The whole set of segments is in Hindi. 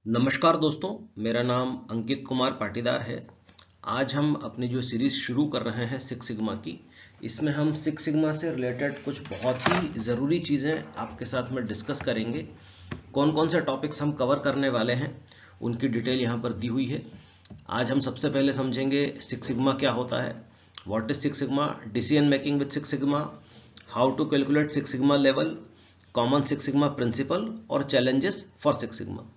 नमस्कार दोस्तों, मेरा नाम अंकित कुमार पाटीदार है। आज हम अपनी जो सीरीज शुरू कर रहे हैं सिक्स सिग्मा की, इसमें हम सिक्स सिग्मा से रिलेटेड कुछ बहुत ही ज़रूरी चीज़ें आपके साथ में डिस्कस करेंगे। कौन कौन से टॉपिक्स हम कवर करने वाले हैं उनकी डिटेल यहाँ पर दी हुई है। आज हम सबसे पहले समझेंगे सिक्स सिग्मा क्या होता है, what is six sigma, decision making with six sigma, how to calculate six sigma level, common six sigma principle और चैलेंजेस फॉर सिक्स सिग्मा।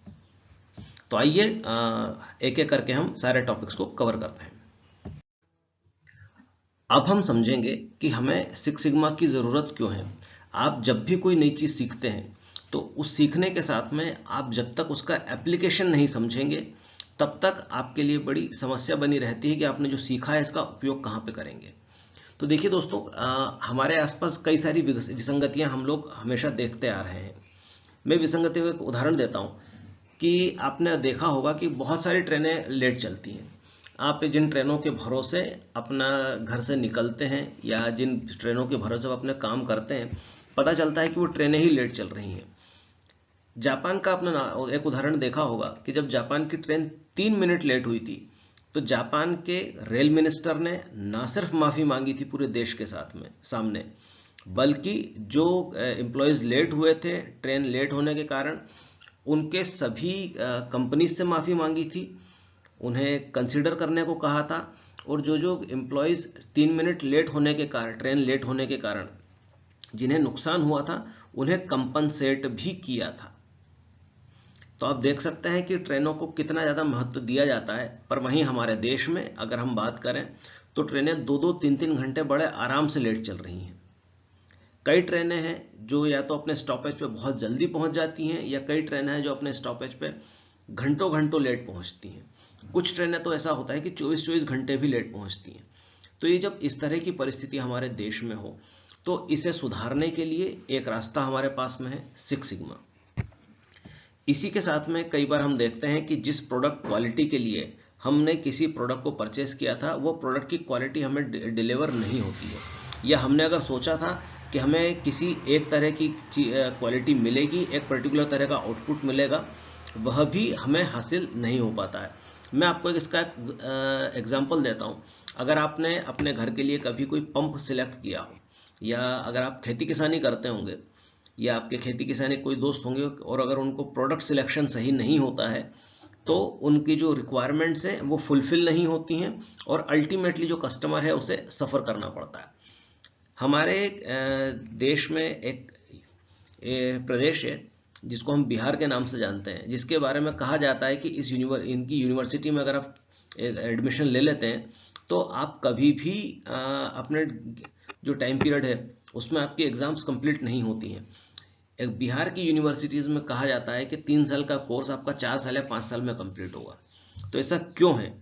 तो आइए एक एक करके हम सारे टॉपिक्स को कवर करते हैं। अब हम समझेंगे कि हमें सिक्स सिग्मा की ज़रूरत क्यों है। आप जब भी कोई नई चीज़ सीखते हैं तो उस सीखने के साथ में आप जब तक उसका एप्लीकेशन नहीं समझेंगे तब तक आपके लिए बड़ी समस्या बनी रहती है कि आपने जो सीखा है इसका उपयोग कहाँ पे करेंगे। तो देखिए दोस्तों, हमारे आसपास कई सारी विसंगतियां हम लोग हमेशा देखते आ रहे हैं। मैं विसंगतियों का एक उदाहरण देता हूँ कि आपने देखा होगा कि बहुत सारी ट्रेनें लेट चलती हैं। आप जिन ट्रेनों के भरोसे अपना घर से निकलते हैं या जिन ट्रेनों के भरोसे आप अपने काम करते हैं, पता चलता है कि वो ट्रेनें ही लेट चल रही हैं। जापान का आपने एक उदाहरण देखा होगा कि जब जापान की ट्रेन 3 मिनट लेट हुई थी तो जापान के रेल मिनिस्टर ने ना सिर्फ माफ़ी मांगी थी पूरे देश के सामने, बल्कि जो एम्प्लॉयज़ लेट हुए थे ट्रेन लेट होने के कारण, उनके सभी कंपनीज से माफ़ी मांगी थी, उन्हें कंसिडर करने को कहा था, और जो जो एम्प्लॉयज़ 3 मिनट लेट होने के कारण, ट्रेन लेट होने के कारण जिन्हें नुकसान हुआ था, उन्हें कंपनसेट भी किया था। तो आप देख सकते हैं कि ट्रेनों को कितना ज़्यादा महत्व दिया जाता है। पर वहीं हमारे देश में अगर हम बात करें तो ट्रेनें 2-2, 3-3 घंटे बड़े आराम से लेट चल रही हैं। कई ट्रेनें हैं जो या तो अपने स्टॉपेज पे बहुत जल्दी पहुंच जाती हैं, या कई ट्रेनें हैं जो अपने स्टॉपेज पे घंटों घंटों लेट पहुंचती हैं। कुछ ट्रेनें तो ऐसा होता है कि 24-24 घंटे भी लेट पहुंचती हैं। तो ये जब इस तरह की परिस्थिति हमारे देश में हो तो इसे सुधारने के लिए एक रास्ता हमारे पास में है, सिक्स सिग्मा। इसी के साथ में कई बार हम देखते हैं कि जिस प्रोडक्ट क्वालिटी के लिए हमने किसी प्रोडक्ट को परचेस किया था, वो प्रोडक्ट की क्वालिटी हमें डिलीवर नहीं होती है, या हमने अगर सोचा था कि हमें किसी एक तरह की क्वालिटी मिलेगी, एक पर्टिकुलर तरह का आउटपुट मिलेगा, वह भी हमें हासिल नहीं हो पाता है। मैं आपको इसका एग्जांपल देता हूँ। अगर आपने अपने घर के लिए कभी कोई पंप सिलेक्ट किया हो, या अगर आप खेती किसानी करते होंगे, या आपके खेती किसानी कोई दोस्त होंगे, और अगर उनको प्रोडक्ट सिलेक्शन सही नहीं होता है तो उनकी जो रिक्वायरमेंट्स हैं वो फुलफिल नहीं होती हैं, और अल्टीमेटली जो कस्टमर है उसे सफ़र करना पड़ता है। हमारे देश में एक प्रदेश है जिसको हम बिहार के नाम से जानते हैं, जिसके बारे में कहा जाता है कि इनकी यूनिवर्सिटी में अगर आप एडमिशन ले लेते हैं तो आप कभी भी अपने जो टाइम पीरियड है उसमें आपकी एग्ज़ाम्स कंप्लीट नहीं होती हैं। एक बिहार की यूनिवर्सिटीज़ में कहा जाता है कि 3 साल का कोर्स आपका 4 साल या 5 साल में कंप्लीट होगा। तो ऐसा क्यों है?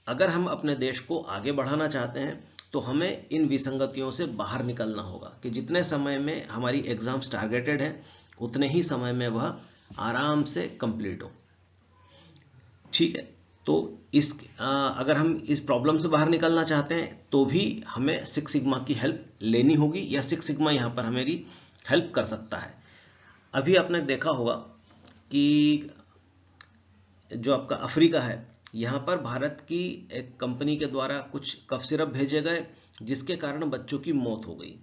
अगर हम अपने देश को आगे बढ़ाना चाहते हैं तो हमें इन विसंगतियों से बाहर निकलना होगा कि जितने समय में हमारी एग्ज़ाम्स टारगेटेड हैं उतने ही समय में वह आराम से कंप्लीट हो। ठीक है, तो अगर हम इस प्रॉब्लम से बाहर निकलना चाहते हैं तो भी हमें सिक्स सिग्मा की हेल्प लेनी होगी, या सिक्स सिग्मा यहाँ पर हमारी हेल्प कर सकता है। अभी आपने देखा होगा कि जो आपका अफ्रीका है, यहाँ पर भारत की एक कंपनी के द्वारा कुछ कफ सिरप भेजे गए जिसके कारण बच्चों की मौत हो गई।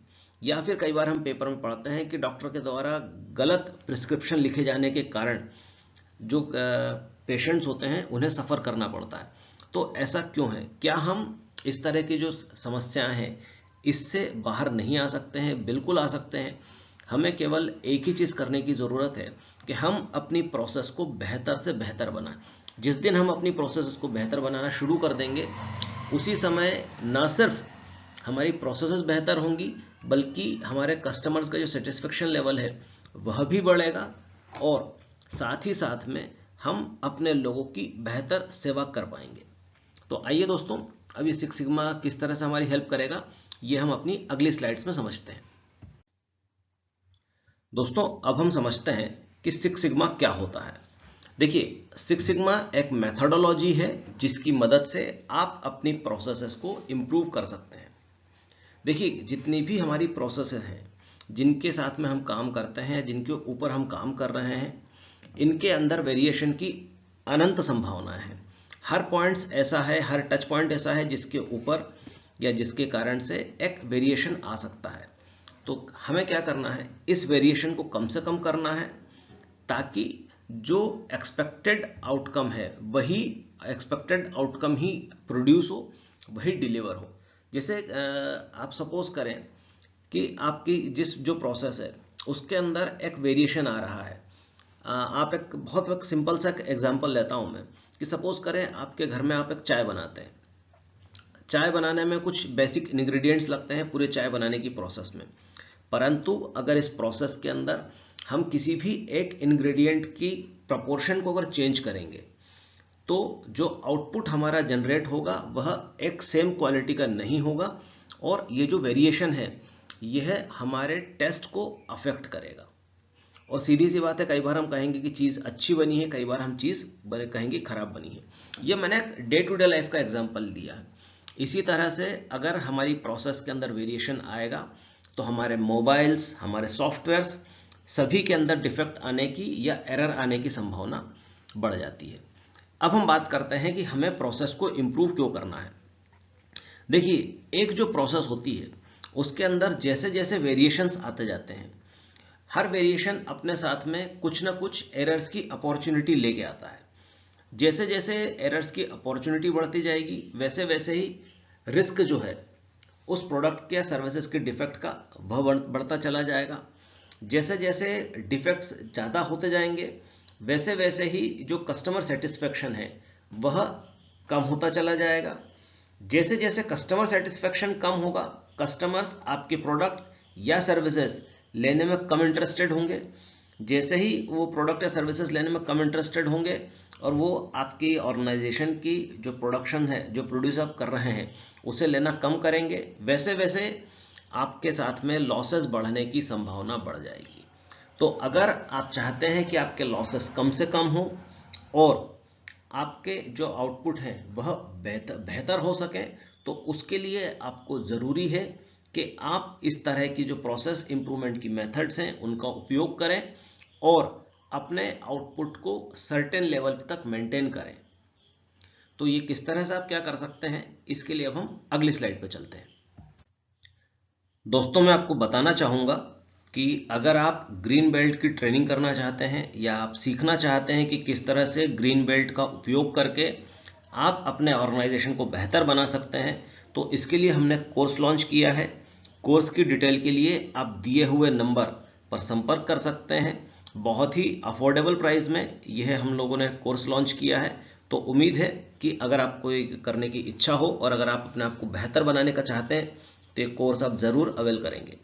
या फिर कई बार हम पेपर में पढ़ते हैं कि डॉक्टर के द्वारा गलत प्रिस्क्रिप्शन लिखे जाने के कारण जो पेशेंट्स होते हैं उन्हें सफ़र करना पड़ता है। तो ऐसा क्यों है? क्या हम इस तरह की जो समस्याएं हैं इससे बाहर नहीं आ सकते हैं? बिल्कुल आ सकते हैं। हमें केवल एक ही चीज़ करने की ज़रूरत है कि हम अपनी प्रोसेस को बेहतर से बेहतर बनाएं। जिस दिन हम अपनी प्रोसेस को बेहतर बनाना शुरू कर देंगे, उसी समय न सिर्फ हमारी प्रोसेसेस बेहतर होंगी बल्कि हमारे कस्टमर्स का जो सेटिस्फेक्शन लेवल है वह भी बढ़ेगा, और साथ ही साथ में हम अपने लोगों की बेहतर सेवा कर पाएंगे। तो आइए दोस्तों, अब ये सिक्स सिग्मा किस तरह से हमारी हेल्प करेगा ये हम अपनी अगली स्लाइड्स में समझते हैं। दोस्तों, अब हम समझते हैं कि सिक्स सिग्मा क्या होता है। देखिए, सिक्स सिग्मा एक मेथोडोलॉजी है जिसकी मदद से आप अपनी प्रोसेसेस को इम्प्रूव कर सकते हैं। देखिए, जितनी भी हमारी प्रोसेसेस हैं जिनके साथ में हम काम करते हैं, जिनके ऊपर हम काम कर रहे हैं, इनके अंदर वेरिएशन की अनंत संभावना है। हर पॉइंट्स ऐसा है, हर टच पॉइंट ऐसा है जिसके ऊपर या जिसके कारण से एक वेरिएशन आ सकता है। तो हमें क्या करना है, इस वेरिएशन को कम से कम करना है ताकि जो एक्सपेक्टेड आउटकम है वही एक्सपेक्टेड आउटकम ही प्रोड्यूस हो, वही डिलीवर हो। जैसे आप सपोज करें कि आपकी जो प्रोसेस है उसके अंदर एक वेरिएशन आ रहा है। आप एक बहुत सिंपल सा एग्जांपल लेता हूं मैं कि सपोज करें आपके घर में आप एक चाय बनाते हैं। चाय बनाने में कुछ बेसिक इंग्रेडिएंट्स लगते हैं पूरे चाय बनाने की प्रोसेस में, परंतु अगर इस प्रोसेस के अंदर हम किसी भी एक इंग्रेडिएंट की प्रपोर्शन को अगर चेंज करेंगे तो जो आउटपुट हमारा जनरेट होगा वह एक सेम क्वालिटी का नहीं होगा, और ये जो वेरिएशन है यह हमारे टेस्ट को अफेक्ट करेगा। और सीधी सी बात है, कई बार हम कहेंगे कि चीज़ अच्छी बनी है, कई बार हम चीज़ कहेंगे खराब बनी है। ये मैंने डे टू डे लाइफ का एग्जांपल दिया है। इसी तरह से अगर हमारी प्रोसेस के अंदर वेरिएशन आएगा तो हमारे मोबाइल्स, हमारे सॉफ्टवेयर्स सभी के अंदर डिफेक्ट आने की या एरर आने की संभावना बढ़ जाती है। अब हम बात करते हैं कि हमें प्रोसेस को इम्प्रूव क्यों करना है। देखिए, एक जो प्रोसेस होती है उसके अंदर जैसे जैसे वेरिएशंस आते जाते हैं, हर वेरिएशन अपने साथ में कुछ ना कुछ एरर्स की अपॉर्चुनिटी लेके आता है। जैसे जैसे एरर्स की अपॉर्चुनिटी बढ़ती जाएगी वैसे वैसे ही रिस्क जो है उस प्रोडक्ट के या सर्विसेज के डिफेक्ट का वह बढ़ता चला जाएगा। जैसे जैसे डिफेक्ट्स ज़्यादा होते जाएंगे वैसे वैसे ही जो कस्टमर सेटिस्फेक्शन है वह कम होता चला जाएगा। जैसे जैसे कस्टमर सेटिस्फेक्शन कम होगा, कस्टमर्स आपके प्रोडक्ट या सर्विसेज लेने में कम इंटरेस्टेड होंगे। जैसे ही वो प्रोडक्ट या सर्विसेज लेने में कम इंटरेस्टेड होंगे और वो आपकी ऑर्गेनाइजेशन की जो प्रोडक्शन है, जो प्रोड्यूस आप कर रहे हैं, उसे लेना कम करेंगे, वैसे वैसे आपके साथ में लॉसेस बढ़ने की संभावना बढ़ जाएगी। तो अगर आप चाहते हैं कि आपके लॉसेस कम से कम हो और आपके जो आउटपुट है वह बेहतर हो सके, तो उसके लिए आपको ज़रूरी है कि आप इस तरह की जो प्रोसेस इंप्रूवमेंट की मेथड्स हैं उनका उपयोग करें और अपने आउटपुट को सर्टेन लेवल तक मेंटेन करें। तो ये किस तरह से आप क्या कर सकते हैं, इसके लिए अब हम अगली स्लाइड पे चलते हैं। दोस्तों, मैं आपको बताना चाहूँगा कि अगर आप ग्रीन बेल्ट की ट्रेनिंग करना चाहते हैं या आप सीखना चाहते हैं कि किस तरह से ग्रीन बेल्ट का उपयोग करके आप अपने ऑर्गेनाइजेशन को बेहतर बना सकते हैं, तो इसके लिए हमने कोर्स लॉन्च किया है। कोर्स की डिटेल के लिए आप दिए हुए नंबर पर संपर्क कर सकते हैं। बहुत ही अफोर्डेबल प्राइस में यह हम लोगों ने कोर्स लॉन्च किया है। तो उम्मीद है कि अगर आपको करने की इच्छा हो और अगर आप अपने आप को बेहतर बनाने का चाहते हैं तो ये कोर्स आप ज़रूर अवेल करेंगे।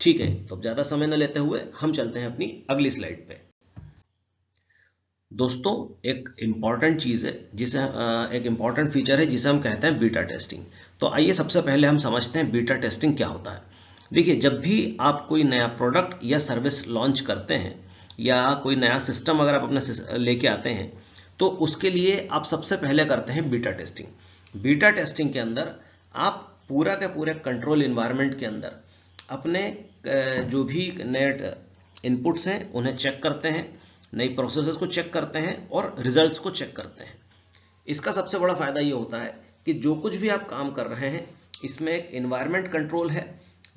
ठीक है, तो अब ज़्यादा समय न लेते हुए हम चलते हैं अपनी अगली स्लाइड पे। दोस्तों, एक इम्पॉर्टेंट चीज़ है जिसे एक इम्पॉर्टेंट फीचर है जिसे हम कहते हैं बीटा टेस्टिंग। तो आइए सबसे पहले हम समझते हैं बीटा टेस्टिंग क्या होता है। देखिए, जब भी आप कोई नया प्रोडक्ट या सर्विस लॉन्च करते हैं या कोई नया सिस्टम अगर आप अपने लेके आते हैं तो उसके लिए आप सबसे पहले करते हैं बीटा टेस्टिंग। बीटा टेस्टिंग के अंदर आप पूरा के पूरे कंट्रोल इन्वायरमेंट के अंदर अपने जो भी नए इनपुट्स हैं उन्हें चेक करते हैं, नई प्रोसेसेस को चेक करते हैं और रिजल्ट्स को चेक करते हैं। इसका सबसे बड़ा फायदा ये होता है कि जो कुछ भी आप काम कर रहे हैं इसमें एक इन्वायरमेंट कंट्रोल है।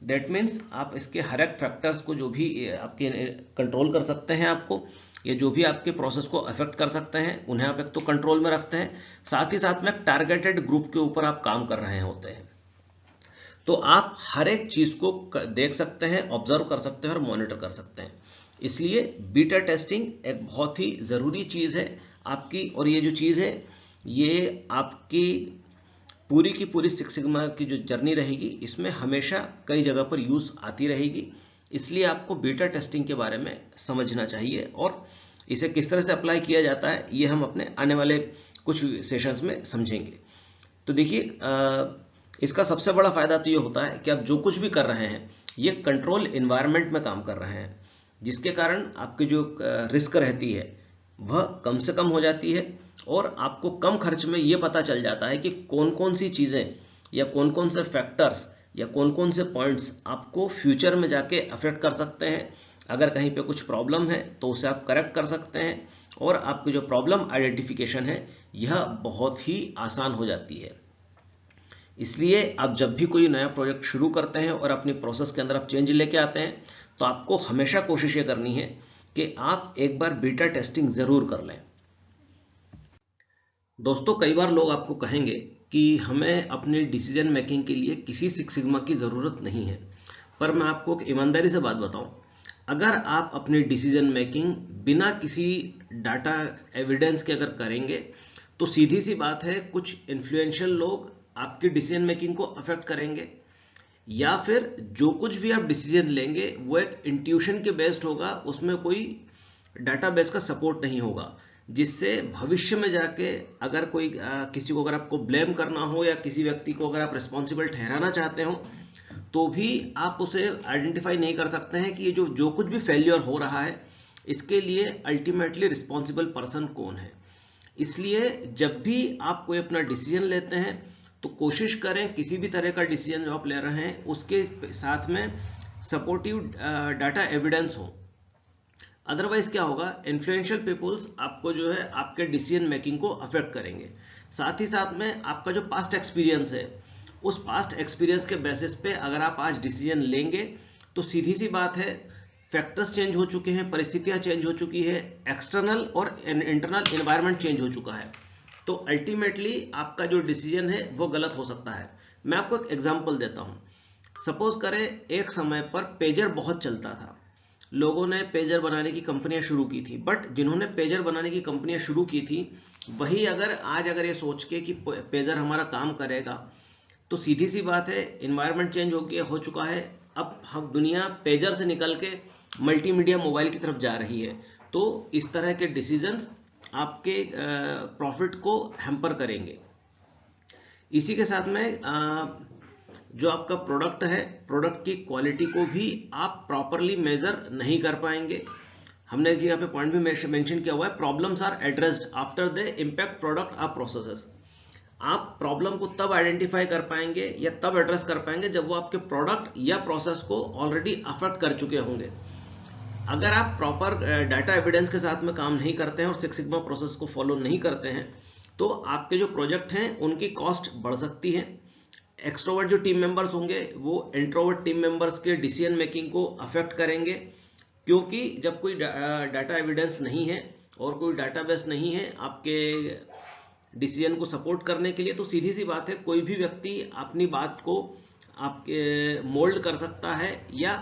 दैट मीन्स आप इसके हर एक फैक्टर्स को जो भी आपके कंट्रोल कर सकते हैं, आपको ये जो भी आपके प्रोसेस को अफेक्ट कर सकते हैं उन्हें आप एक तो कंट्रोल में रखते हैं, साथ ही साथ में एक टारगेटेड ग्रुप के ऊपर आप काम कर रहे होते हैं। तो आप हर एक चीज को देख सकते हैं, ऑब्जर्व कर सकते हैं और मॉनिटर कर सकते हैं। इसलिए बीटा टेस्टिंग एक बहुत ही ज़रूरी चीज़ है आपकी, और ये जो चीज़ है ये आपकी पूरी की पूरी सिक्स सिग्मा की जो जर्नी रहेगी इसमें हमेशा कई जगह पर यूज़ आती रहेगी। इसलिए आपको बीटा टेस्टिंग के बारे में समझना चाहिए और इसे किस तरह से अप्लाई किया जाता है ये हम अपने आने वाले कुछ सेशंस में समझेंगे। तो देखिए, इसका सबसे बड़ा फायदा तो ये होता है कि आप जो कुछ भी कर रहे हैं ये कंट्रोल इन्वायरमेंट में काम कर रहे हैं, जिसके कारण आपकी जो रिस्क रहती है वह कम से कम हो जाती है और आपको कम खर्च में ये पता चल जाता है कि कौन कौन सी चीज़ें या कौन कौन से फैक्टर्स या कौन कौन से पॉइंट्स आपको फ्यूचर में जाके अफेक्ट कर सकते हैं अगर कहीं पे कुछ प्रॉब्लम है तो उसे आप करेक्ट कर सकते हैं और आपकी जो प्रॉब्लम आइडेंटिफिकेशन है यह बहुत ही आसान हो जाती है। इसलिए आप जब भी कोई नया प्रोजेक्ट शुरू करते हैं और अपनी प्रोसेस के अंदर आप चेंज लेके आते हैं तो आपको हमेशा कोशिश ये करनी है कि आप एक बार बीटा टेस्टिंग जरूर कर लें। दोस्तों, कई बार लोग आपको कहेंगे कि हमें अपनी डिसीजन मेकिंग के लिए किसी सिक्स सिग्मा की ज़रूरत नहीं है, पर मैं आपको एक ईमानदारी से बात बताऊं, अगर आप अपनी डिसीजन मेकिंग बिना किसी डाटा एविडेंस के अगर करेंगे तो सीधी सी बात है कुछ इन्फ्लुएंशियल लोग आपकी डिसीजन मेकिंग को अफेक्ट करेंगे, या फिर जो कुछ भी आप डिसीजन लेंगे वो एक इंट्यूशन के बेस्ड होगा, उसमें कोई डाटाबेस का सपोर्ट नहीं होगा, जिससे भविष्य में जाके अगर कोई किसी को अगर आपको ब्लेम करना हो या किसी व्यक्ति को अगर आप रिस्पॉन्सिबल ठहराना चाहते हो तो भी आप उसे आइडेंटिफाई नहीं कर सकते हैं कि ये जो कुछ भी फेल्योर हो रहा है इसके लिए अल्टीमेटली रिस्पॉन्सिबल पर्सन कौन है। इसलिए जब भी आप कोई अपना डिसीजन लेते हैं तो कोशिश करें किसी भी तरह का डिसीजन जो आप ले रहे हैं उसके साथ में सपोर्टिव डाटा एविडेंस हो। अदरवाइज क्या होगा, इन्फ्लुएंशियल पीपुल्स आपको जो है आपके डिसीजन मेकिंग को अफेक्ट करेंगे। साथ ही साथ में आपका जो पास्ट एक्सपीरियंस है उस पास्ट एक्सपीरियंस के बेसिस पे अगर आप आज डिसीजन लेंगे तो सीधी सी बात है फैक्टर्स चेंज हो चुके हैं, परिस्थितियां चेंज हो चुकी है, एक्सटर्नल और इंटरनल एनवायरनमेंट चेंज हो चुका है, तो अल्टीमेटली आपका जो डिसीजन है वो गलत हो सकता है। मैं आपको एक एग्जांपल देता हूं। सपोज करें एक समय पर पेजर बहुत चलता था, लोगों ने पेजर बनाने की कंपनियां शुरू की थी, बट जिन्होंने पेजर बनाने की कंपनियां शुरू की थी वही अगर ये सोच के कि पेजर हमारा काम करेगा तो सीधी सी बात है एनवायरनमेंट चेंज हो चुका है। अब हम दुनिया पेजर से निकल के मल्टीमीडिया मोबाइल की तरफ जा रही है, तो इस तरह के डिसीजंस आपके प्रॉफिट को हैम्पर करेंगे। इसी के साथ में जो आपका प्रोडक्ट है, प्रोडक्ट की क्वालिटी को भी आप प्रॉपरली मेजर नहीं कर पाएंगे। हमने यहाँ पे पॉइंट भी मेंशन किया हुआ है, problems are addressed after the impact product are processes. आप प्रॉब्लम को तब आइडेंटिफाई कर पाएंगे या तब एड्रेस कर पाएंगे जब वो आपके प्रोडक्ट या प्रोसेस को ऑलरेडी अफेक्ट कर चुके होंगे। अगर आप प्रॉपर डाटा एविडेंस के साथ में काम नहीं करते हैं और सिक्स सिग्मा प्रोसेस को फॉलो नहीं करते हैं तो आपके जो प्रोजेक्ट हैं उनकी कॉस्ट बढ़ सकती है। एक्सट्रोवर्ट जो टीम मेंबर्स होंगे वो इंट्रोवर्ट टीम मेंबर्स के डिसीजन मेकिंग को अफेक्ट करेंगे, क्योंकि जब कोई डाटा एविडेंस नहीं है और कोई डाटाबेस नहीं है आपके डिसीजन को सपोर्ट करने के लिए, तो सीधी सी बात है कोई भी व्यक्ति अपनी बात को आपके मोल्ड कर सकता है या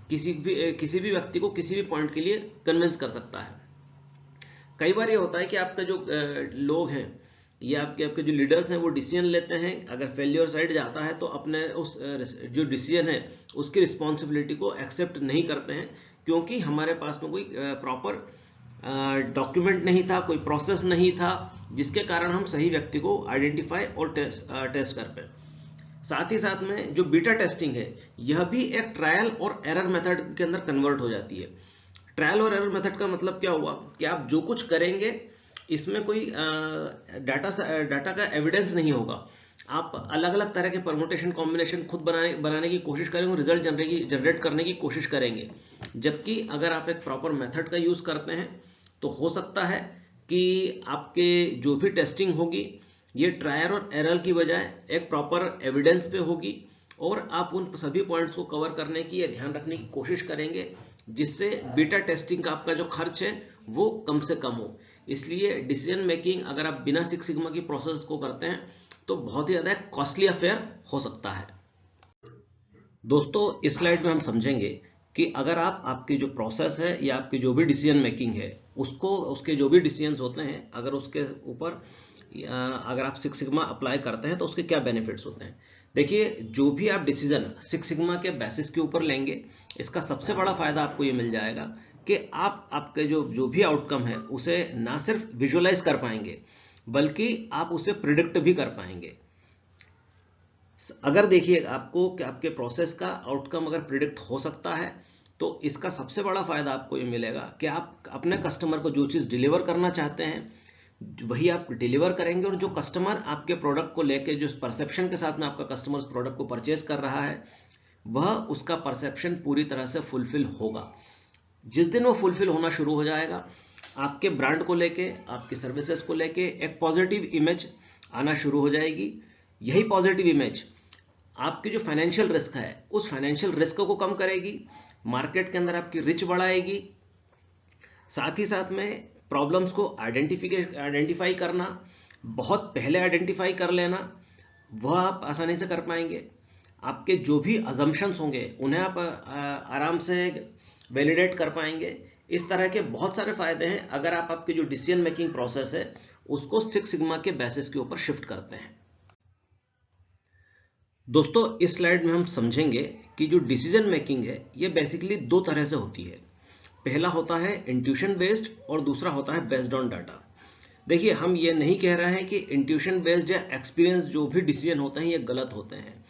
किसी भी व्यक्ति को किसी भी पॉइंट के लिए कन्विंस कर सकता है। कई बार ये होता है कि आपका जो लोग हैं या आपके जो लीडर्स हैं वो डिसीजन लेते हैं, अगर फेल्योर साइड जाता है तो अपने उस जो डिसीजन है उसकी रिस्पॉन्सिबिलिटी को एक्सेप्ट नहीं करते हैं, क्योंकि हमारे पास में कोई प्रॉपर डॉक्यूमेंट नहीं था, कोई प्रोसेस नहीं था जिसके कारण हम सही व्यक्ति को आइडेंटिफाई और टेस्ट कर पाए। साथ ही साथ में जो बीटा टेस्टिंग है यह भी एक ट्रायल और एरर मेथड के अंदर कन्वर्ट हो जाती है। ट्रायल और एरर मेथड का मतलब क्या हुआ कि आप जो कुछ करेंगे इसमें कोई डाटा का एविडेंस नहीं होगा, आप अलग अलग तरह के परमुटेशन कॉम्बिनेशन खुद बनाने की कोशिश करेंगे, रिजल्ट जनरेट करने की कोशिश करेंगे। जबकि अगर आप एक प्रॉपर मेथड का यूज करते हैं तो हो सकता है कि आपके जो भी टेस्टिंग होगी ये ट्रायल और एरर की बजाय एक प्रॉपर एविडेंस पे होगी और आप उन सभी पॉइंट्स को कवर करने की या ध्यान रखने की कोशिश करेंगे, जिससे बीटा टेस्टिंग का आपका जो खर्च है वो कम से कम हो। इसलिए डिसीजन मेकिंग अगर आप बिना सिक्स सिग्मा की प्रोसेस को करते हैं तो बहुत ही ज्यादा कॉस्टली अफेयर हो सकता है। दोस्तों, इस स्लाइड में हम समझेंगे कि अगर आपकी जो प्रोसेस है या आपकी जो भी डिसीजन मेकिंग है उसके जो भी डिसीजंस होते हैं अगर उसके ऊपर अगर आप सिक्स सिग्मा अप्लाई करते हैं तो उसके क्या बेनिफिट्स होते हैं। देखिए, जो भी आप डिसीजन सिक्स सिग्मा के बेसिस के ऊपर लेंगे इसका सबसे बड़ा फायदा आपको ये मिल जाएगा कि आप आपके जो भी आउटकम है उसे ना सिर्फ विजुअलाइज कर पाएंगे बल्कि आप उसे प्रिडिक्ट भी कर पाएंगे। अगर देखिए आपको कि आपके प्रोसेस का आउटकम अगर प्रिडिक्ट हो सकता है तो इसका सबसे बड़ा फायदा आपको ये मिलेगा कि आप अपने कस्टमर को जो चीज़ डिलीवर करना चाहते हैं वही आप डिलीवर करेंगे, और जो कस्टमर आपके प्रोडक्ट को लेके जो परसेप्शन के साथ में आपका कस्टमर उस प्रोडक्ट को परचेज कर रहा है वह उसका परसेप्शन पूरी तरह से फुलफिल होगा। जिस दिन वो फुलफिल होना शुरू हो जाएगा, आपके ब्रांड को लेके, आपकी सर्विसेज को लेके एक पॉजिटिव इमेज आना शुरू हो जाएगी। यही पॉजिटिव इमेज आपकी जो फाइनेंशियल रिस्क है उस फाइनेंशियल रिस्क को कम करेगी, मार्केट के अंदर आपकी रिच बढ़ाएगी। साथ ही साथ में प्रॉब्लम्स को आइडेंटिफाई करना, बहुत पहले आइडेंटिफाई कर लेना, वह आप आसानी से कर पाएंगे। आपके जो भी अजम्पशंस होंगे उन्हें आप आराम से वैलिडेट कर पाएंगे। इस तरह के बहुत सारे फायदे हैं अगर आप आपकी जो डिसीजन मेकिंग प्रोसेस है उसको सिक्स सिग्मा के बेसिस के ऊपर शिफ्ट करते हैं। दोस्तों, इस स्लाइड में हम समझेंगे कि जो डिसीजन मेकिंग है ये बेसिकली दो तरह से होती है। पहला होता है इंट्यूशन बेस्ड और दूसरा होता है बेस्ड ऑन डाटा। देखिए, हम ये नहीं कह रहे हैं कि इंट्यूशन बेस्ड या एक्सपीरियंस जो भी डिसीजन होते हैं ये गलत होते हैं,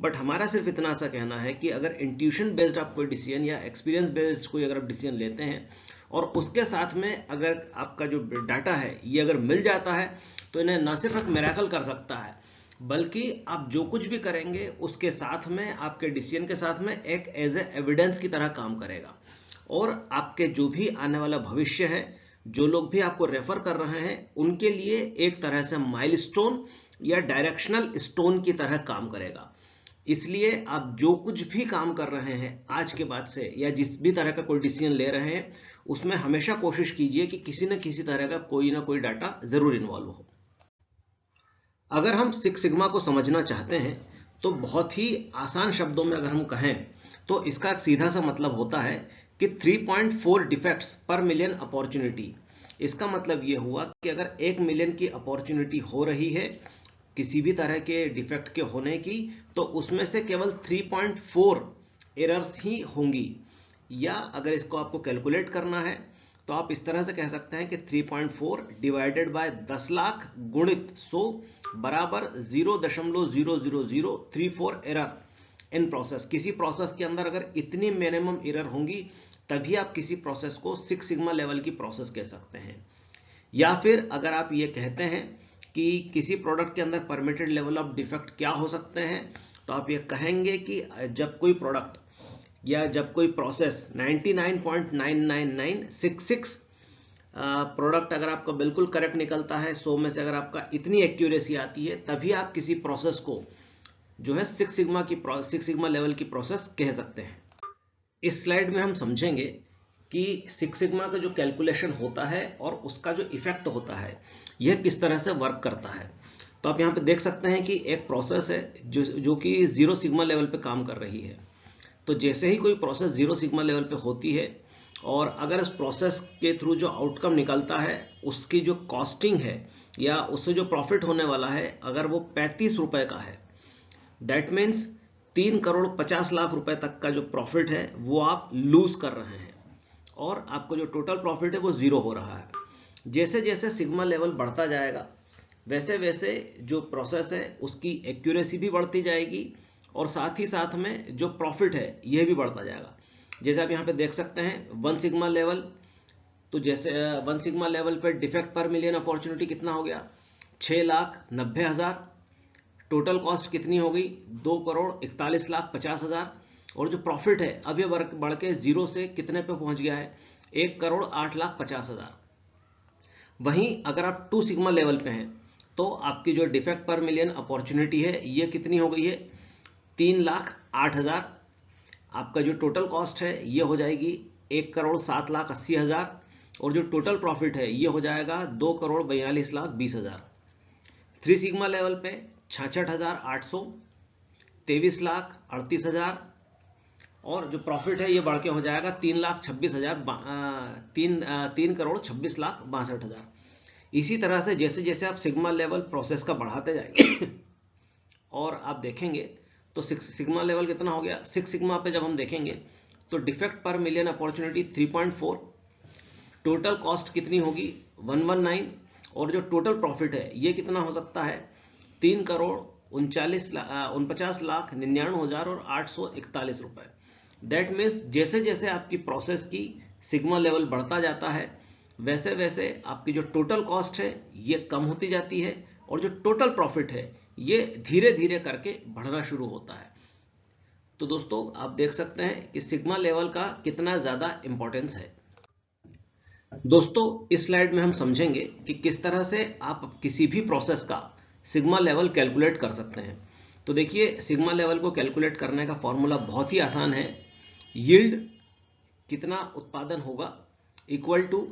बट हमारा सिर्फ इतना सा कहना है कि अगर इंट्यूशन बेस्ड आप कोई डिसीजन या एक्सपीरियंस बेस्ड कोई अगर आप डिसीजन लेते हैं और उसके साथ में अगर आपका जो डाटा है ये अगर मिल जाता है तो इन्हें न सिर्फ एक मिरेकल कर सकता है, बल्कि आप जो कुछ भी करेंगे उसके साथ में, आपके डिसीजन के साथ में एक एज ए एविडेंस की तरह काम करेगा। और आपके जो भी आने वाला भविष्य है, जो लोग भी आपको रेफर कर रहे हैं, उनके लिए एक तरह से माइलस्टोन या डायरेक्शनल स्टोन की तरह काम करेगा। इसलिए आप जो कुछ भी काम कर रहे हैं आज के बाद से, या जिस भी तरह का कोई डिसीजन ले रहे हैं, उसमें हमेशा कोशिश कीजिए कि किसी न किसी तरह का कोई ना कोई डाटा जरूर इन्वॉल्व हो। अगर हम सिक्स सिग्मा को समझना चाहते हैं तो बहुत ही आसान शब्दों में अगर हम कहें तो इसका एक सीधा सा मतलब होता है कि 3.4 डिफेक्ट्स पर मिलियन अपॉर्चुनिटी। इसका मतलब यह हुआ कि अगर 1 मिलियन की अपॉर्चुनिटी हो रही है किसी भी तरह के डिफेक्ट के होने की, तो उसमें से केवल 3.4 एरर्स ही होंगी। या अगर इसको आपको कैलकुलेट करना है तो आप इस तरह से कह सकते हैं कि 3.4 डिवाइडेड बाय 10 लाख गुणित 100 बराबर 0.00034 एरर इन प्रोसेस। किसी प्रोसेस के अंदर अगर इतनी मिनिमम एरर होंगी तभी आप किसी प्रोसेस को सिक्स सिग्मा लेवल की प्रोसेस कह सकते हैं। या फिर अगर आप ये कहते हैं कि किसी प्रोडक्ट के अंदर परमिटेड लेवल ऑफ डिफेक्ट क्या हो सकते हैं, तो आप ये कहेंगे कि जब कोई प्रोडक्ट या जब कोई प्रोसेस 99.99966 प्रोडक्ट अगर आपका बिल्कुल करेक्ट निकलता है, 100 में से अगर आपका इतनी एक्यूरेसी आती है, तभी आप किसी प्रोसेस को जो है सिक्स सिग्मा लेवल की प्रोसेस कह सकते हैं। इस स्लाइड में हम समझेंगे कि सिक्स सिग्मा का जो कैलकुलेशन होता है और उसका जो इफेक्ट होता है यह किस तरह से वर्क करता है। तो आप यहाँ पे देख सकते हैं कि एक प्रोसेस है जो कि 0 सिग्मा लेवल पे काम कर रही है। तो जैसे ही कोई प्रोसेस 0 सिग्मा लेवल पे होती है और अगर इस प्रोसेस के थ्रू जो आउटकम निकलता है उसकी जो कॉस्टिंग है या उससे जो प्रॉफिट होने वाला है, अगर वो 35 रुपए का है, दैट मीन्स 3,50,00,000 रुपए तक का जो प्रॉफिट है वो आप लूज कर रहे हैं और आपको जो टोटल प्रॉफिट है वो 0 हो रहा है। जैसे जैसे सिग्मा लेवल बढ़ता जाएगा वैसे वैसे जो प्रोसेस है उसकी एक्यूरेसी भी बढ़ती जाएगी और साथ ही साथ में जो प्रॉफिट है यह भी बढ़ता जाएगा। जैसे आप यहाँ पे देख सकते हैं 1 सिग्मा लेवल, तो जैसे 1 सिग्मा लेवल पे डिफेक्ट पर मिलियन अपॉर्चुनिटी कितना हो गया, 6,90,000। टोटल कॉस्ट कितनी हो गई, 2,41,50,000। और जो प्रॉफिट है अब ये बढ़ के 0 से कितने पे पहुंच गया है, 1,08,50,000। वहीं अगर आप 2 सिग्मा लेवल पे हैं तो आपकी जो डिफेक्ट पर मिलियन अपॉर्चुनिटी है ये कितनी हो गई है, 3,08,000। आपका जो टोटल कॉस्ट है ये हो जाएगी 1,07,80,000 और जो टोटल प्रॉफिट है ये हो जाएगा 2,42,20,000। 3 सिग्मा लेवल पे 66,800, 23,38,000 और जो प्रॉफिट है ये बढ़ के हो जाएगा 3,26,000, 3,26,62,000। इसी तरह से जैसे जैसे आप सिग्मा लेवल प्रोसेस का बढ़ाते जाएंगे और आप देखेंगे तो सिग्मा लेवल कितना हो गया, 6 सिग्मा पे जब हम देखेंगे तो डिफेक्ट पर मिलियन अपॉर्चुनिटी 3.4, टोटल कॉस्ट कितनी होगी 119 और जो टोटल प्रॉफिट है ये कितना हो सकता है 3,49,99,841 रुपए। दैट मीन्स जैसे जैसे आपकी प्रोसेस की सिग्मा लेवल बढ़ता जाता है वैसे वैसे आपकी जो टोटल कॉस्ट है ये कम होती जाती है और जो टोटल प्रॉफिट है ये धीरे धीरे करके बढ़ना शुरू होता है। तो दोस्तों आप देख सकते हैं कि सिग्मा लेवल का कितना ज़्यादा इंपॉर्टेंस है। दोस्तों इस स्लाइड में हम समझेंगे कि किस तरह से आप किसी भी प्रोसेस का सिग्मा लेवल कैलकुलेट कर सकते हैं। तो देखिए, सिग्मा लेवल को कैलकुलेट करने का फॉर्मूला बहुत ही आसान है। यील्ड, कितना उत्पादन होगा, equal to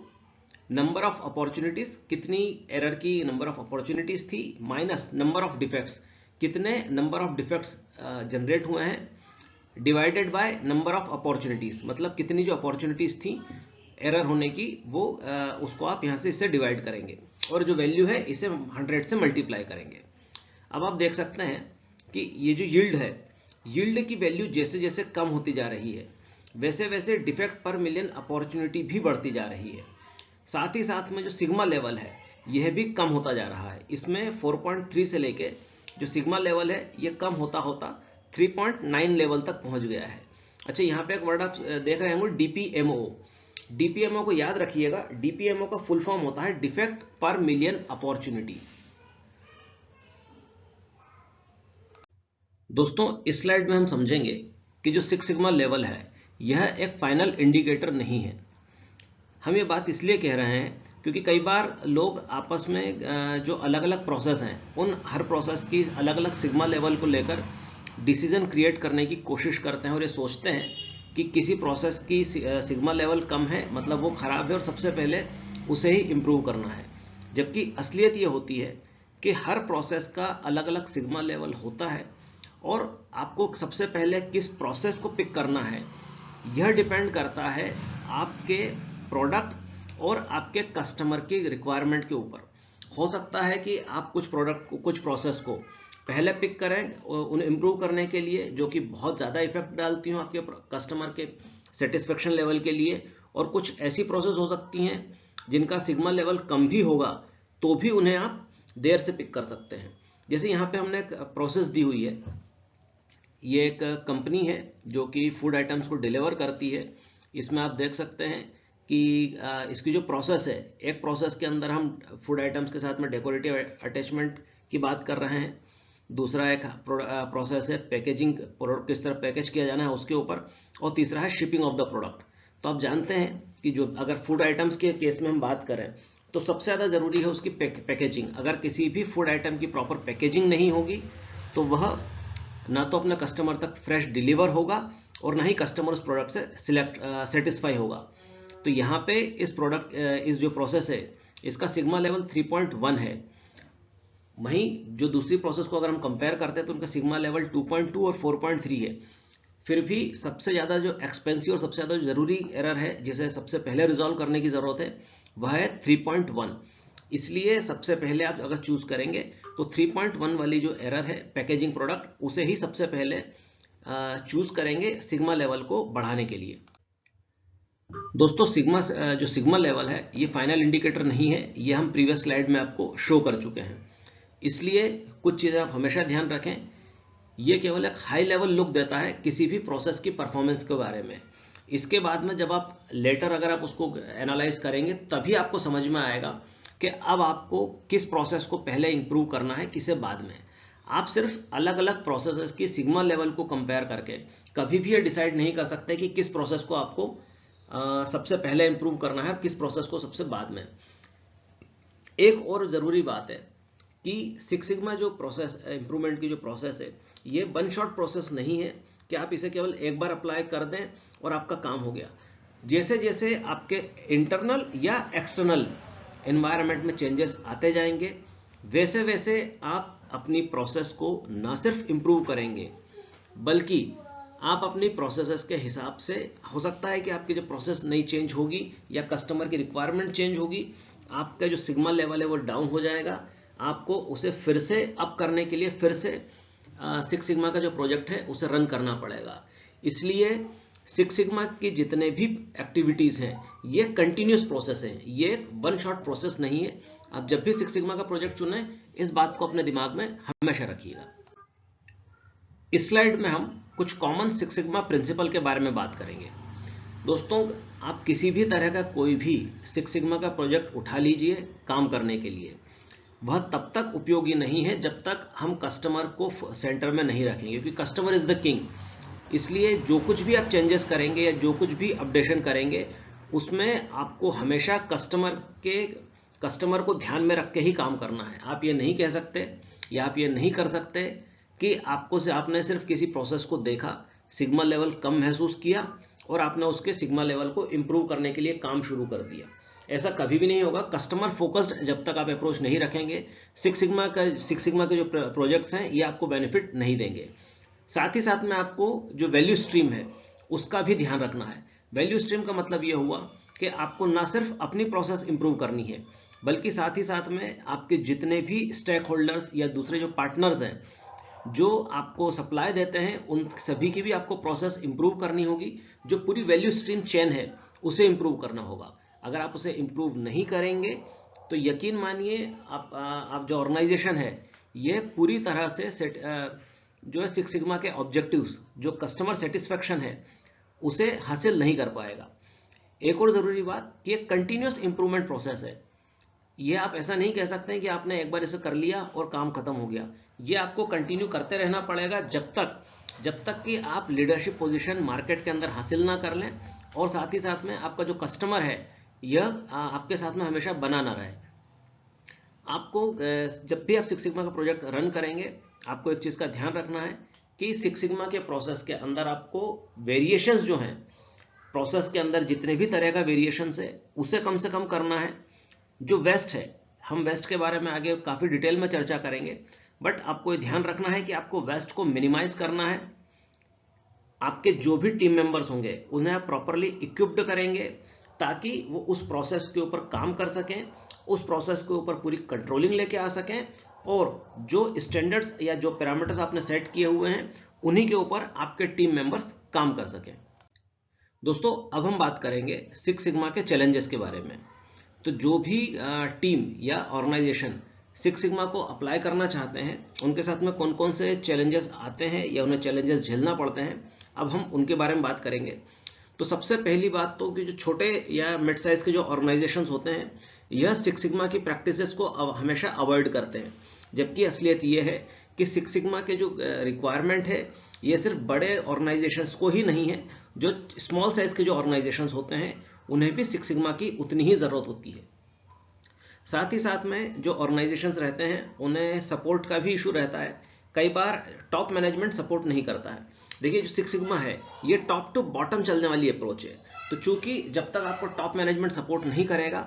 number of opportunities, कितनी एरर की नंबर ऑफ अपॉर्चुनिटीज थी, माइनस नंबर ऑफ डिफेक्ट्स, कितने नंबर ऑफ डिफेक्ट्स जनरेट हुए हैं, divided by number of opportunities, मतलब कितनी जो अपॉर्चुनिटीज थी एरर होने की वो उसको आप यहाँ से इससे डिवाइड करेंगे और जो वैल्यू है इसे 100 से मल्टीप्लाई करेंगे। अब आप देख सकते हैं कि ये जो यील्ड है, यील्ड की वैल्यू जैसे जैसे कम होती जा रही है वैसे वैसे डिफेक्ट पर मिलियन अपॉर्चुनिटी भी बढ़ती जा रही है। साथ ही साथ में जो सिग्मा लेवल है यह भी कम होता जा रहा है। इसमें 4.3 से लेके जो सिग्मा लेवल है ये कम होता होता 3.9 लेवल तक पहुंच गया है। अच्छा, यहाँ पे एक वर्ड आप देख रहे होंगे डीपीएमओ। डीपीएमओ को याद रखिएगा, डीपीएमओ का फुल फॉर्म होता है डिफेक्ट पर मिलियन अपॉर्चुनिटी। दोस्तों इस स्लाइड में हम समझेंगे कि जो सिक्स सिग्मा लेवल है यह एक फाइनल इंडिकेटर नहीं है। हम ये बात इसलिए कह रहे हैं क्योंकि कई बार लोग आपस में जो अलग अलग प्रोसेस हैं उन हर प्रोसेस की अलग अलग सिग्मा लेवल को लेकर डिसीजन क्रिएट करने की कोशिश करते हैं और ये सोचते हैं कि किसी प्रोसेस की सिग्मा लेवल कम है मतलब वो खराब है और सबसे पहले उसे ही इम्प्रूव करना है। जबकि असलियत ये होती है कि हर प्रोसेस का अलग अलग सिग्मा लेवल होता है और आपको सबसे पहले किस प्रोसेस को पिक करना है यह डिपेंड करता है आपके प्रोडक्ट और आपके कस्टमर की रिक्वायरमेंट के ऊपर। हो सकता है कि आप कुछ प्रोडक्ट को, कुछ प्रोसेस को पहले पिक करें उन्हें इम्प्रूव करने के लिए जो कि बहुत ज़्यादा इफेक्ट डालती हो आपके कस्टमर के सेटिस्फेक्शन लेवल के लिए, और कुछ ऐसी प्रोसेस हो सकती हैं जिनका सिग्मा लेवल कम भी होगा तो भी उन्हें आप देर से पिक कर सकते हैं। जैसे यहाँ पे हमने एक प्रोसेस दी हुई है, ये एक कंपनी है जो कि फूड आइटम्स को डिलीवर करती है। इसमें आप देख सकते हैं कि इसकी जो प्रोसेस है, एक प्रोसेस के अंदर हम फूड आइटम्स के साथ में डेकोरेटिव अटैचमेंट की बात कर रहे हैं, दूसरा एक प्रोसेस है पैकेजिंग, प्रोडक्ट किस तरह पैकेज किया जाना है उसके ऊपर, और तीसरा है शिपिंग ऑफ द प्रोडक्ट। तो आप जानते हैं कि जो अगर फूड आइटम्स के केस में हम बात करें तो सबसे ज़्यादा ज़रूरी है उसकी पैकेजिंग। अगर किसी भी फूड आइटम की प्रॉपर पैकेजिंग नहीं होगी तो वह ना तो अपने कस्टमर तक फ्रेश डिलीवर होगा और ना ही कस्टमर उस प्रोडक्ट से सेटिस्फाई होगा। तो यहाँ पे इस प्रोडक्ट इस जो प्रोसेस है इसका सिग्मा लेवल 3.1 है। वहीं जो दूसरी प्रोसेस को अगर हम कंपेयर करते हैं तो उनका सिग्मा लेवल 2.2 और 4.3 है। फिर भी सबसे ज़्यादा जो एक्सपेंसिव और सबसे ज़्यादा ज़रूरी एरर है जिसे सबसे पहले रिजॉल्व करने की ज़रूरत है वह है 3.1। इसलिए सबसे पहले आप अगर चूज करेंगे तो 3.1 वाली जो एरर है पैकेजिंग प्रोडक्ट उसे ही सबसे पहले चूज करेंगे सिग्मा लेवल को बढ़ाने के लिए। दोस्तों जो सिग्मा लेवल है ये फाइनल इंडिकेटर नहीं है, ये हम प्रीवियस स्लाइड में आपको शो कर चुके हैं। इसलिए कुछ चीज़ें आप हमेशा ध्यान रखें, ये केवल एक हाई लेवल लुक देता है किसी भी प्रोसेस की परफॉर्मेंस के बारे में। इसके बाद में जब आप लेटर अगर आप उसको एनालाइज करेंगे तभी आपको समझ में आएगा कि अब आपको किस प्रोसेस को पहले इंप्रूव करना है किसे बाद में। आप सिर्फ अलग अलग प्रोसेसेस की सिग्मा लेवल को कंपेयर करके कभी भी ये डिसाइड नहीं कर सकते कि किस प्रोसेस को आपको सबसे पहले इंप्रूव करना है और किस प्रोसेस को सबसे बाद में। एक और ज़रूरी बात है कि सिक्स सिग्मा जो प्रोसेस इंप्रूवमेंट की जो प्रोसेस है ये वन शॉट प्रोसेस नहीं है कि आप इसे केवल एक बार अप्लाई कर दें और आपका काम हो गया। जैसे जैसे आपके इंटरनल या एक्सटर्नल एनवायरनमेंट में चेंजेस आते जाएंगे वैसे वैसे आप अपनी प्रोसेस को ना सिर्फ इम्प्रूव करेंगे बल्कि आप अपनी प्रोसेसेस के हिसाब से, हो सकता है कि आपकी जो प्रोसेस नई चेंज होगी या कस्टमर की रिक्वायरमेंट चेंज होगी, आपका जो सिग्मा लेवल है वो डाउन हो जाएगा। आपको उसे फिर से अप करने के लिए फिर से सिक्स सिग्मा का जो प्रोजेक्ट है उसे रन करना पड़ेगा। इसलिए सिक्स सिग्मा की जितने भी एक्टिविटीज़ हैं ये कंटिन्यूस प्रोसेस है, ये एक वन शॉट प्रोसेस नहीं है। आप जब भी सिक्स सिग्मा का प्रोजेक्ट चुनें इस बात को अपने दिमाग में हमेशा रखिएगा। इस स्लाइड में हम कुछ कॉमन सिक्स सिग्मा प्रिंसिपल के बारे में बात करेंगे। दोस्तों आप किसी भी तरह का कोई भी सिक्स सिग्मा का प्रोजेक्ट उठा लीजिए काम करने के लिए, वह तब तक उपयोगी नहीं है जब तक हम कस्टमर को सेंटर में नहीं रखेंगे, क्योंकि कस्टमर इज द किंग। इसलिए जो कुछ भी आप चेंजेस करेंगे या जो कुछ भी अपडेशन करेंगे उसमें आपको हमेशा कस्टमर को ध्यान में रख के ही काम करना है। आप ये नहीं कह सकते या आप ये नहीं कर सकते कि आपने सिर्फ किसी प्रोसेस को देखा, सिग्मा लेवल कम महसूस किया और आपने उसके सिग्मा लेवल को इंप्रूव करने के लिए काम शुरू कर दिया। ऐसा कभी भी नहीं होगा। कस्टमर फोकस्ड जब तक आप अप्रोच नहीं रखेंगे, सिक्स सिग्मा के जो प्रोजेक्ट्स हैं ये आपको बेनिफिट नहीं देंगे। साथ ही साथ में आपको जो वैल्यू स्ट्रीम है उसका भी ध्यान रखना है। वैल्यू स्ट्रीम का मतलब ये हुआ कि आपको ना सिर्फ अपनी प्रोसेस इंप्रूव करनी है, बल्कि साथ ही साथ में आपके जितने भी स्टेक होल्डर्स या दूसरे जो पार्टनर्स हैं जो आपको सप्लाई देते हैं, उन सभी की भी आपको प्रोसेस इंप्रूव करनी होगी। जो पूरी वैल्यू स्ट्रीम चेन है उसे इंप्रूव करना होगा। अगर आप उसे इंप्रूव नहीं करेंगे तो यकीन मानिए आप जो ऑर्गेनाइजेशन है ये पूरी तरह से जो है सिक्स सिग्मा के ऑब्जेक्टिव्स, जो कस्टमर सेटिस्फेक्शन है, उसे हासिल नहीं कर पाएगा। एक और ज़रूरी बात कि एक कंटिन्यूस इंप्रूवमेंट प्रोसेस है। ये आप ऐसा नहीं कह सकते हैं कि आपने एक बार इसे कर लिया और काम खत्म हो गया। ये आपको कंटिन्यू करते रहना पड़ेगा जब तक कि आप लीडरशिप पोजीशन मार्केट के अंदर हासिल ना कर लें, और साथ ही साथ में आपका जो कस्टमर है यह आपके साथ में हमेशा बना ना रहे। आपको जब भी आप सिक्स सिग्मा का प्रोजेक्ट रन करेंगे, आपको एक चीज़ का ध्यान रखना है कि सिक्स सिग्मा के प्रोसेस के अंदर आपको वेरिएशंस जो हैं, प्रोसेस के अंदर जितने भी तरह का वेरिएशंस है उसे कम से कम करना है। जो वेस्ट है, हम वेस्ट के बारे में आगे काफ़ी डिटेल में चर्चा करेंगे, बट आपको ये ध्यान रखना है कि आपको वेस्ट को मिनिमाइज करना है। आपके जो भी टीम मेंबर्स होंगे उन्हें आप प्रॉपरली इक्विप्ड करेंगे ताकि वो उस प्रोसेस के ऊपर काम कर सकें, उस प्रोसेस के ऊपर पूरी कंट्रोलिंग लेके आ सकें, और जो स्टैंडर्ड्स या जो पैरामीटर्स आपने सेट किए हुए हैं उन्हीं के ऊपर आपके टीम मेंबर्स काम कर सकें। दोस्तों, अब हम बात करेंगे सिक्स सिग्मा के चैलेंजेस के बारे में। तो जो भी टीम या ऑर्गेनाइजेशन सिक्स सिग्मा को अप्लाई करना चाहते हैं उनके साथ में कौन कौन से चैलेंजेस आते हैं या उन्हें चैलेंजेस झेलना पड़ते हैं, अब हम उनके बारे में बात करेंगे। तो सबसे पहली बात तो कि जो छोटे या मिड साइज के जो ऑर्गेनाइजेशंस होते हैं यह सिक्स सिग्मा की प्रैक्टिसेस को हमेशा अवॉइड करते हैं, जबकि असलियत ये है कि सिक्स सिग्मा के जो रिक्वायरमेंट है ये सिर्फ बड़े ऑर्गेनाइजेशंस को ही नहीं है, जो स्मॉल साइज के जो ऑर्गेनाइजेशंस होते हैं उन्हें भी सिक्स सिग्मा की उतनी ही ज़रूरत होती है। साथ ही साथ में जो ऑर्गेनाइजेशंस रहते हैं उन्हें सपोर्ट का भी इशू रहता है। कई बार टॉप मैनेजमेंट सपोर्ट नहीं करता है। देखिए, जो सिक्स सिग्मा है ये टॉप टू बॉटम चलने वाली अप्रोच है। तो चूंकि जब तक आपको टॉप मैनेजमेंट सपोर्ट नहीं करेगा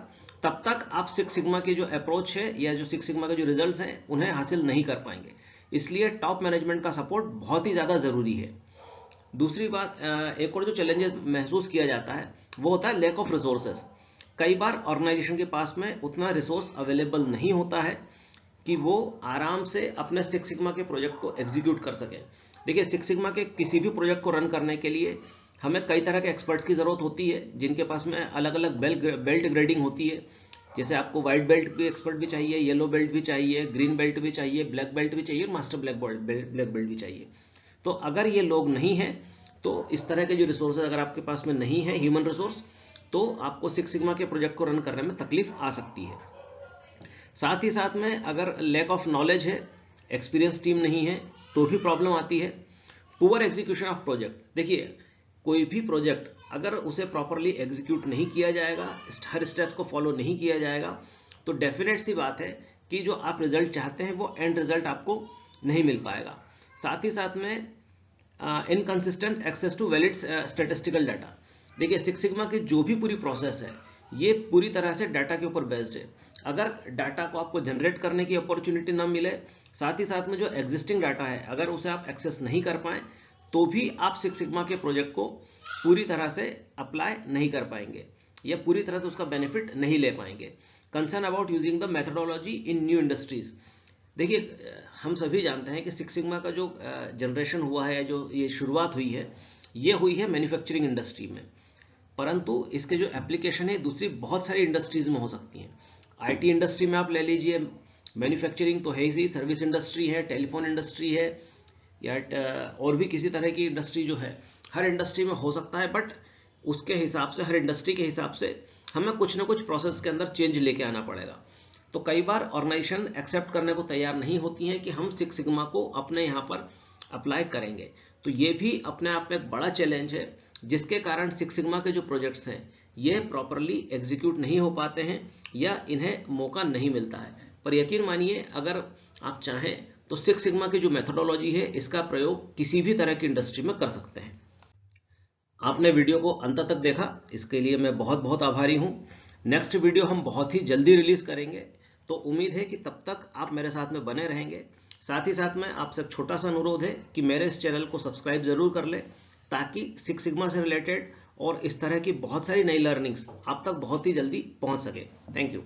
तब तक आप सिक्स सिग्मा की जो अप्रोच है या जो सिक्स सिग्मा के जो रिजल्ट्स हैं उन्हें हासिल नहीं कर पाएंगे। इसलिए टॉप मैनेजमेंट का सपोर्ट बहुत ही ज़्यादा ज़रूरी है। दूसरी बात, एक और जो चैलेंजेस महसूस किया जाता है वो होता है लैक ऑफ रिसोर्सेज। कई बार ऑर्गेनाइजेशन के पास में उतना रिसोर्स अवेलेबल नहीं होता है कि वो आराम से अपने सिक्स सिग्मा के प्रोजेक्ट को एग्जीक्यूट कर सके। देखिए, सिक्स सिग्मा के किसी भी प्रोजेक्ट को रन करने के लिए हमें कई तरह के एक्सपर्ट्स की ज़रूरत होती है, जिनके पास में अलग अलग बेल्ट ग्रेडिंग होती है। जैसे आपको व्हाइट बेल्ट भी एक्सपर्ट भी चाहिए, येलो बेल्ट भी चाहिए, ग्रीन बेल्ट भी चाहिए, ब्लैक बेल्ट भी चाहिए और मास्टर ब्लैक बेल्ट भी चाहिए। तो अगर ये लोग नहीं हैं तो इस तरह के जो रिसोर्सेज अगर आपके पास में नहीं है, ह्यूमन रिसोर्स, तो आपको सिक्स सिग्मा के प्रोजेक्ट को रन करने में तकलीफ आ सकती है। साथ ही साथ में अगर लैक ऑफ नॉलेज है, एक्सपीरियंस टीम नहीं है, तो भी प्रॉब्लम आती है। Poor execution of project. देखिए, कोई भी प्रोजेक्ट अगर उसे प्रॉपरली एग्जीक्यूट नहीं किया जाएगा, हर स्टेप को फॉलो नहीं किया जाएगा, तो डेफिनेट सी बात है कि जो आप रिजल्ट चाहते हैं वो एंड रिजल्ट आपको नहीं मिल पाएगा। साथ ही साथ में inconsistent access to valid statistical data. देखिए, सिक्स सिग्मा की जो भी पूरी प्रोसेस है ये पूरी तरह से डाटा के ऊपर बेस्ड है। अगर डाटा को आपको जनरेट करने की अपॉर्चुनिटी ना मिले, साथ ही साथ में जो एग्जिस्टिंग डाटा है अगर उसे आप एक्सेस नहीं कर पाएँ, तो भी आप सिक्स सिग्मा के प्रोजेक्ट को पूरी तरह से अप्लाई नहीं कर पाएंगे या पूरी तरह से उसका बेनिफिट नहीं ले पाएंगे। Concern about using the methodology in new industries. देखिए, हम सभी जानते हैं कि सिक्स सिग्मा का जो जनरेशन हुआ है, जो ये शुरुआत हुई है, ये हुई है मैन्युफैक्चरिंग इंडस्ट्री में, परंतु इसके जो एप्लीकेशन है दूसरी बहुत सारी इंडस्ट्रीज में हो सकती हैं। आईटी इंडस्ट्री में आप ले लीजिए, मैन्युफैक्चरिंग तो है ही, सर्विस इंडस्ट्री है, टेलीफोन इंडस्ट्री है, या और भी किसी तरह की इंडस्ट्री जो है, हर इंडस्ट्री में हो सकता है। बट उसके हिसाब से, हर इंडस्ट्री के हिसाब से हमें कुछ ना कुछ प्रोसेस के अंदर चेंज लेके आना पड़ेगा। तो कई बार ऑर्गेनाइजेशन एक्सेप्ट करने को तैयार नहीं होती है कि हम सिक्स सिग्मा को अपने यहाँ पर अप्लाई करेंगे। तो ये भी अपने आप में एक बड़ा चैलेंज है, जिसके कारण सिक्स सिग्मा के जो प्रोजेक्ट्स हैं ये प्रॉपरली एग्जीक्यूट नहीं हो पाते हैं या इन्हें मौका नहीं मिलता है। पर यकीन मानिए, अगर आप चाहें तो सिक्स सिग्मा की जो मेथोडोलॉजी है इसका प्रयोग किसी भी तरह की इंडस्ट्री में कर सकते हैं। आपने वीडियो को अंत तक देखा, इसके लिए मैं बहुत बहुत आभारी हूं। नेक्स्ट वीडियो हम बहुत ही जल्दी रिलीज करेंगे, तो उम्मीद है कि तब तक आप मेरे साथ में बने रहेंगे। साथ ही साथ में आपसे एक छोटा सा अनुरोध है कि मेरे इस चैनल को सब्सक्राइब जरूर कर ले, ताकि सिक्स सिग्मा से रिलेटेड और इस तरह की बहुत सारी नई लर्निंग्स आप तक बहुत ही जल्दी पहुंच सके। Thank you.